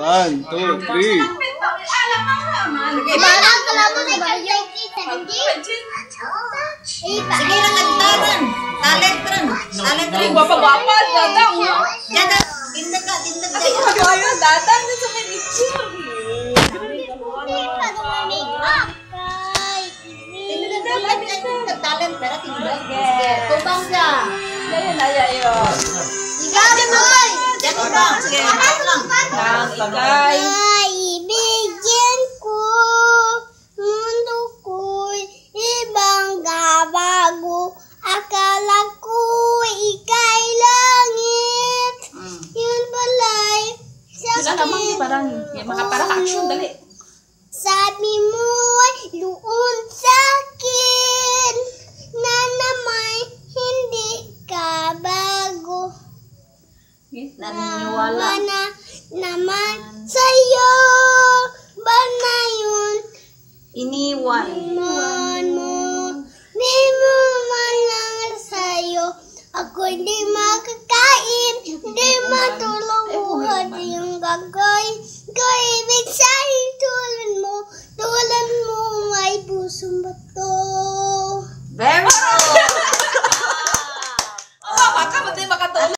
1, 2, 3. Sige na kantaran. Talentran. Talentran. Bapa-bapa, datang. Jaga. Tindag ka. Ayo, datang na sa picture. Talent pero tindag. Tubang siya. Ayo. Sige, boy. Jangan bang. Sige, lang. Tagay. Ibigin ko mundo ko'y ibang gabago. Akala ko ika'y langit. Yun bala'y Wala namang sakit. parang para action dali. Sabi mo'y luon sa'kin na naman hindi ka bago. Naniniwala. Na naman sa'yo ba na yun? Iniwan. Man mo, di mo man lang sa'yo. Ako hindi makakain, hindi matulog buhat yung gagawin.